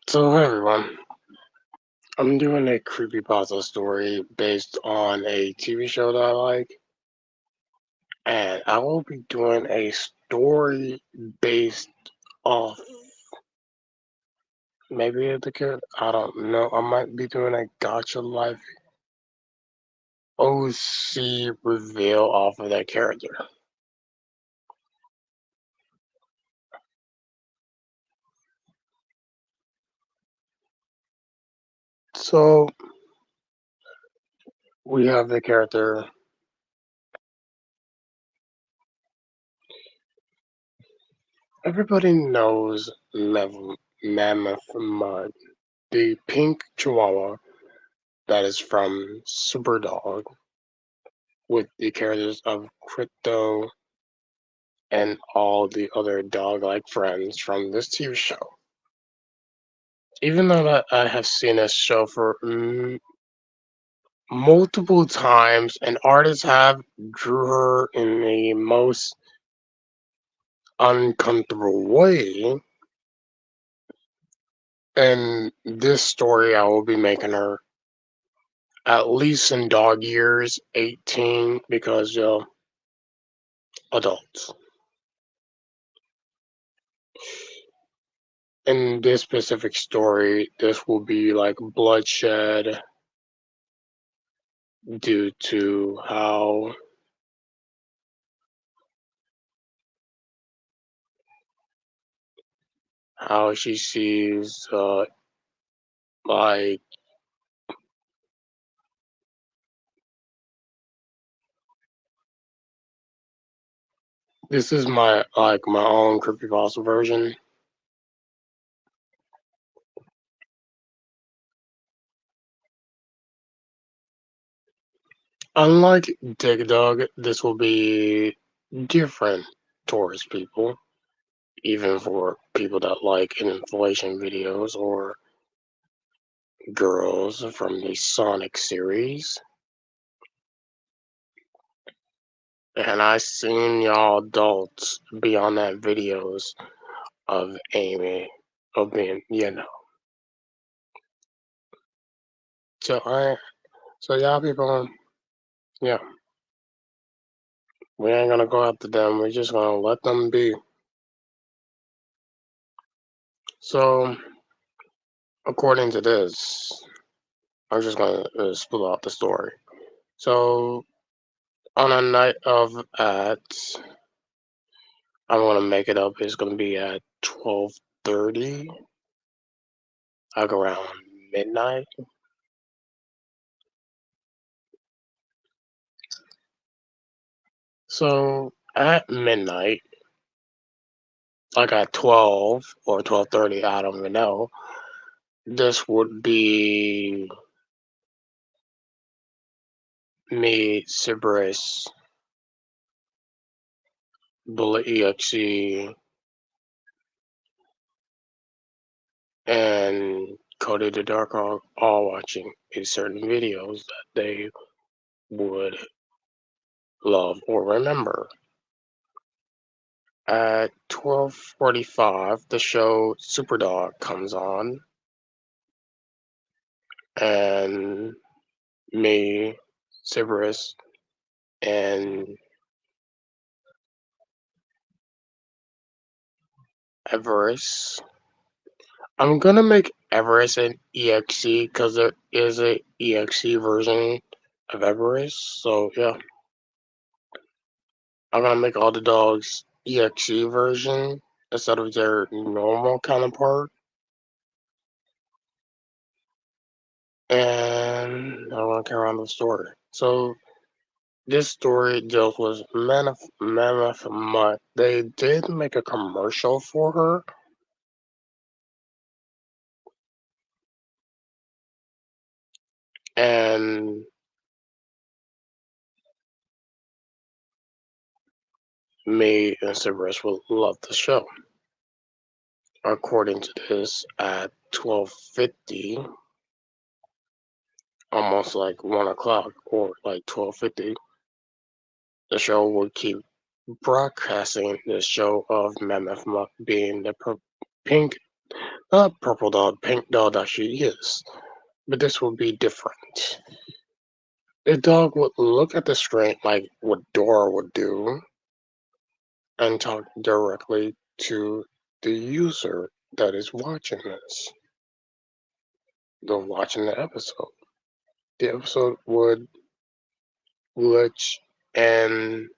So, hey everyone, I'm doing a creepypasta story based on a TV show that I like, and I will be doing a story based off maybe the character. I don't know. I might be doing a Gotcha Life OC reveal off of that character. So, we have the character. Everybody knows Mammoth Mud, the pink chihuahua that is from Superdog, with the characters of Crypto and all the other dog-like friends from this TV show. Even though that I have seen this show for multiple times, and artists have drew her in the most uncomfortable way, in this story I will be making her at least in dog years 18 because adults. In this specific story, this will be like bloodshed due to how she sees like this is my own creepypasta version. Unlike Dig Dug, this will be different towards people, even for people that like inflation videos or girls from the Sonic series. And I seen y'all adults be on that videos of Amy, of being, So so y'all people, yeah, we ain't gonna go after them. We're just gonna let them be. So, according to this, I'm just gonna spill out the story. So, on a night of I'm gonna make it up. It's gonna be at 12:30, like around midnight. So at midnight, like at 12 or 12:30, I don't even know. This would be me, Cerberus, bullet.exe, and Cody the Dark all watching a certain videos that they would love or remember. At 12:45, the show Superdog comes on, and me, Cerberus, and Everest. I'm gonna make Everest an EXE because there is a EXE version of Everest. So yeah, I'm gonna make all the dogs EXE version instead of their normal counterpart. And I want to carry on the story. So this story deals with Mammoth Mutt. They did make a commercial for her, and me and Cerberus will love the show. According to this, at 12:50, almost like 1 o'clock or like 12:50, the show will keep broadcasting the show of Mammoth Mutt being the pink Not purple dog, pink dog that she is, but this will be different. The dog would look at the screen like what Dora would do and talk directly to the user that is watching this. They're watching the episode. The episode would glitch and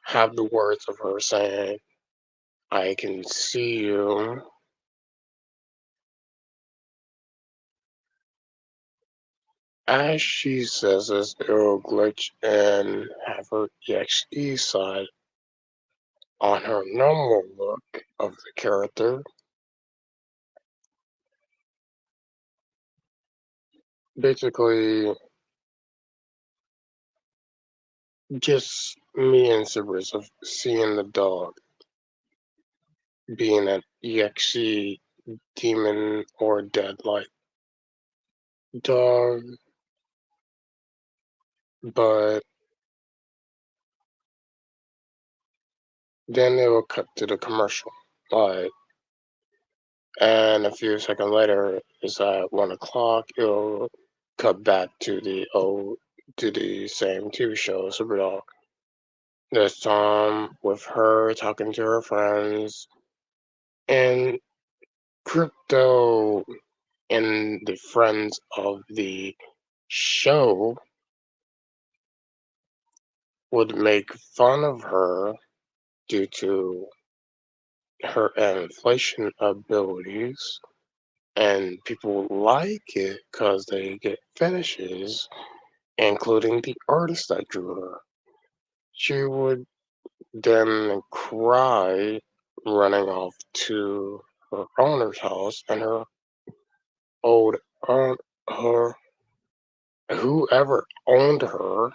have the words of her saying, I can see you. As she says this, it will glitch and have her exe side on her normal look of the character. Basically, just me and Cerberus of seeing the dog being an exe demon or dead-like dog, but then it will cut to the commercial. Like, and a few seconds later, it's at 1 o'clock. It'll cut back to the same TV show, Superdog. This time with her talking to her friends, and Crypto and the friends of the show would make fun of her due to her inflation abilities, and people like it because they get finishes, including the artist that drew her. She would then cry, running off to her owner's house, and her old aunt, her whoever owned her,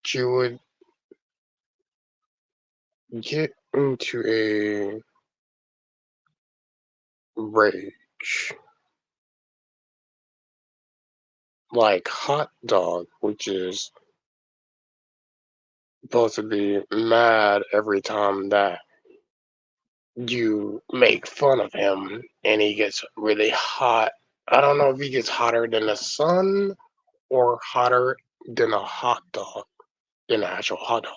she would get into a rage, like hot dog, which is supposed to be mad every time that you make fun of him and he gets really hot. I don't know if he gets hotter than the sun or hotter than a hot dog, than an actual hot dog.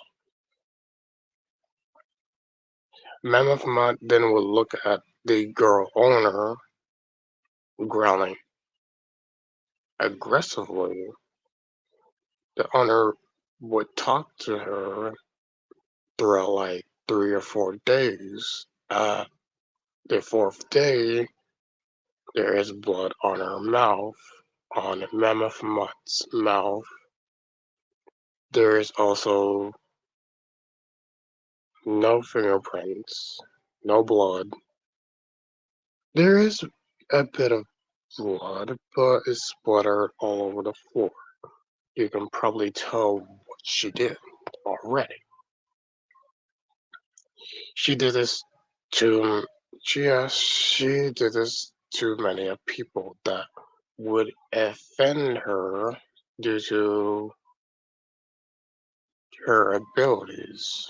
Mammoth Mutt then would look at the girl owner growling aggressively. The owner would talk to her throughout like 3 or 4 days. The fourth day, there is blood on her mouth, on Mammoth Mutt's mouth. There is also no fingerprints, no blood. There is a bit of blood, but it's splattered all over the floor. You can probably tell what she did already. She did this to she did this to many of people that would offend her due to her abilities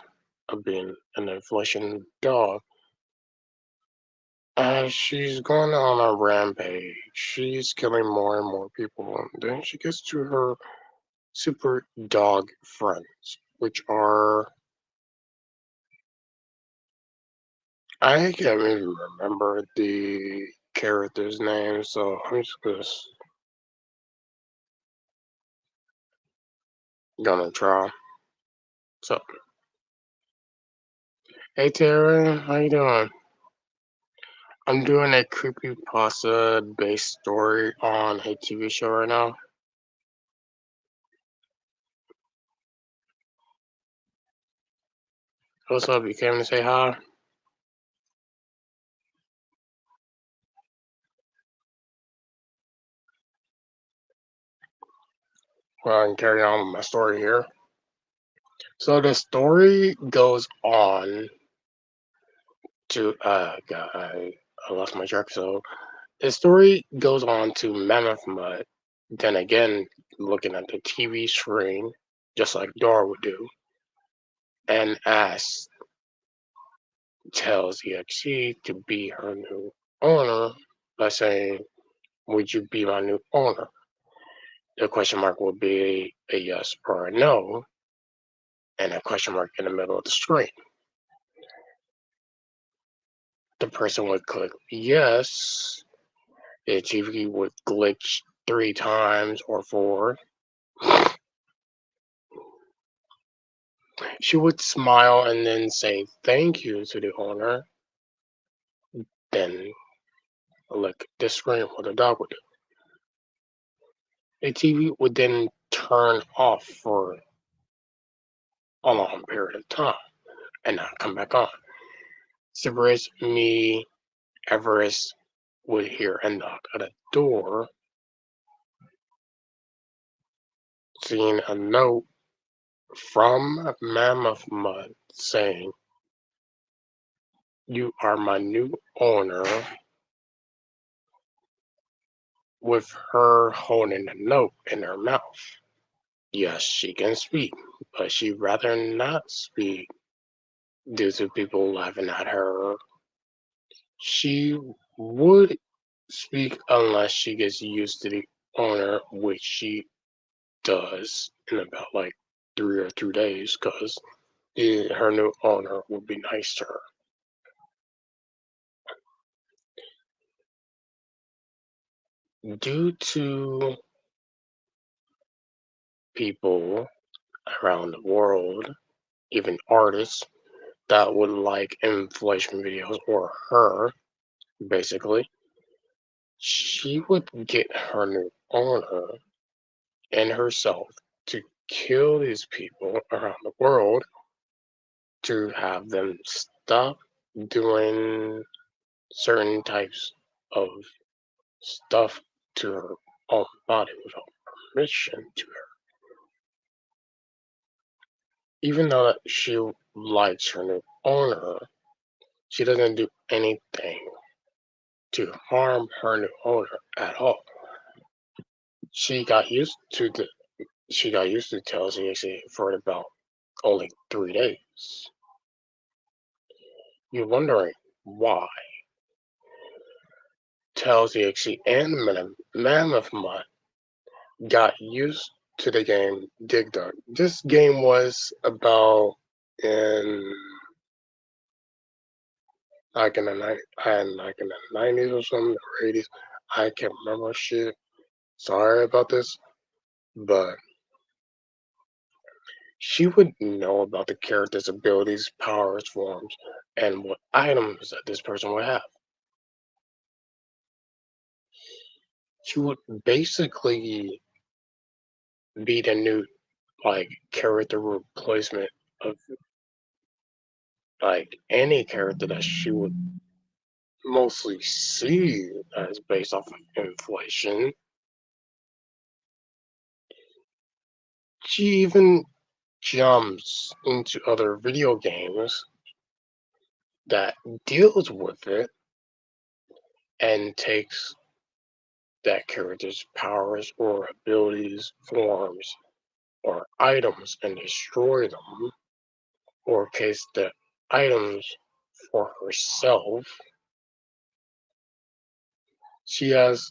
of being an inflation dog. As she's going on a rampage, she's killing more and more people. And then she gets to her super dog friends, which are, I can't even remember the character's name, so I'm just gonna try. So, hey Tara, how you doing? I'm doing a creepypasta based story on a TV show right now. What's up? You came to say hi? Well, I can carry on with my story here. So the story goes on to God, I lost my track. So the story goes on to Mammoth Mud. Then again, looking at the TV screen, just like Dora would do, and asks tails.exe to be her new owner by saying, "Would you be my new owner?" The question mark will be a yes or a no, and a question mark in the middle of the screen. The person would click yes. The TV would glitch 3 times or 4. She would smile and then say thank you to the owner, then lick the screen what the dog would do. The TV would then turn off for a long period of time and not come back on. Severus, me, Everest would hear a knock at a door, seeing a note from Mammoth Mutt saying, "You are my new owner," with her holding a note in her mouth. Yes, she can speak, but she'd rather not speak due to people laughing at her. She would speak unless she gets used to the owner, which she does in about like 3 or 2 days, because her new owner would be nice to her. Due to people around the world, even artists that would like inflation videos or her, basically, she would get her new owner and herself to kill these people around the world to have them stop doing certain types of stuff to her own body without permission to her. Even though that she likes her new owner, she doesn't do anything to harm her new owner at all. She got used to the she got used to tails.exe for about only 3 days. You're wondering why tails.exe and Mammoth Mutt got used to the game Dig Dug. This game was about in like in the 90s or something, or 80s. I can't remember shit. Sorry about this, but she would know about the character's abilities, powers, forms, and what items that this person would have. She would basically be the new like character replacement of like any character that she would mostly see as based off of inflation. She even jumps into other video games that deals with it and takes that character's powers or abilities, forms, or items and destroy them, or case the items for herself. She has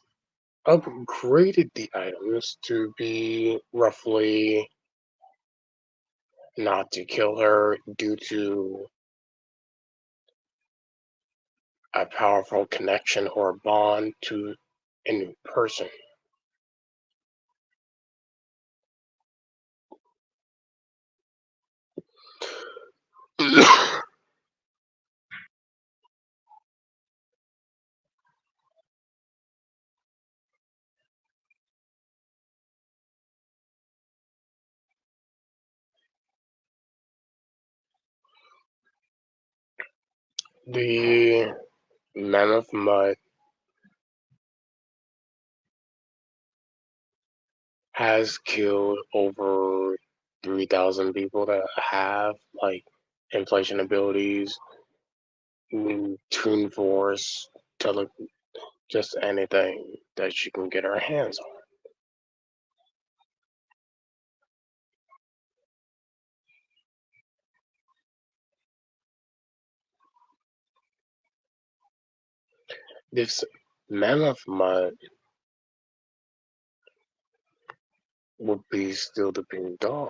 upgraded the items to be roughly not to kill her due to a powerful connection or bond to a new person. The mammoth mud has killed over 3,000 people that have like inflation abilities, tune force, tele, just anything that she can get her hands on. This mammoth mutt would be still the pink dog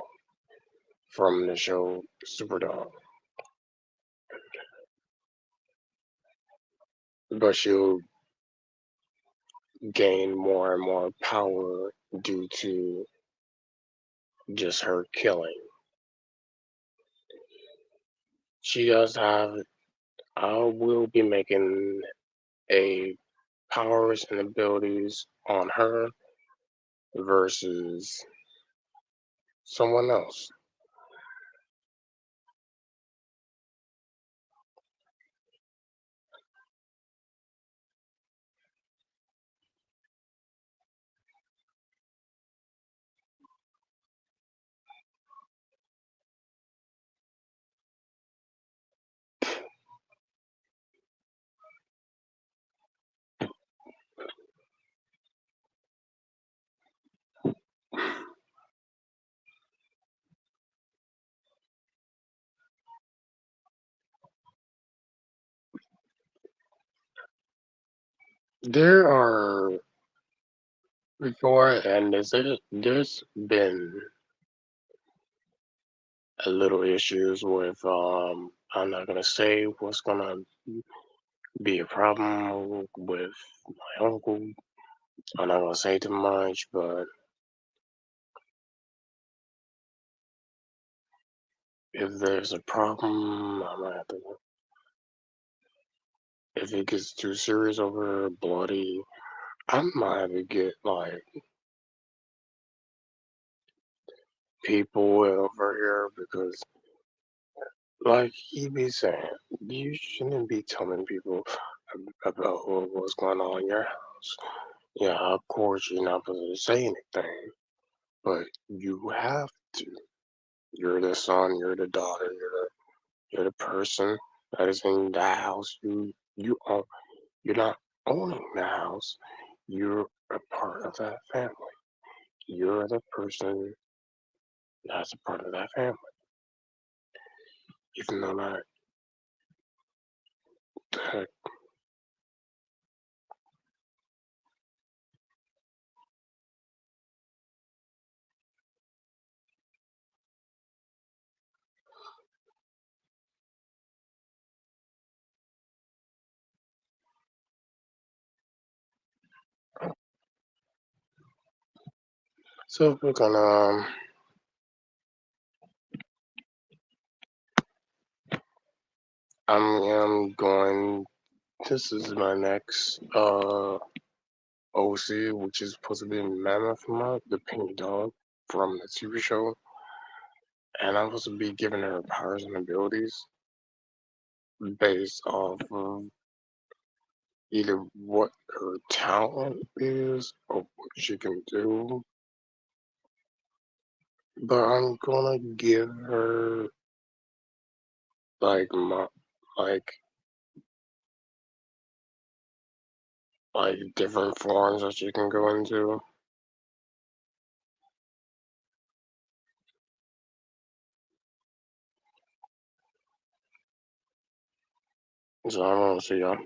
from the show Superdog, but she'll gain more and more power due to just her killing. She does have. I will be making a powers and abilities on her versus someone else. There are before and there's been a little issues with I'm not gonna say what's gonna be a problem with my uncle. I'm not gonna say too much, but if there's a problem, I might have to. If it gets too serious over bloody, I might have to get like people over here because, like he be saying, you shouldn't be telling people about what's going on in your house. Yeah, of course you're not supposed to say anything, but you have to. You're the son, you're the daughter, you're the person that is in the house. You own. You're not owning the house. You're a part of that family. You're the person that's a part of that family. Even though not, heck. So we're gonna. I'm going. This is my next OC, which is supposed to be Mammoth Month, the pink dog from the TV show, and I'm supposed to be giving her powers and abilities based off of either what her talent is or what she can do. But I'm gonna give her like my like different forms that she can go into. So I want to see y'all.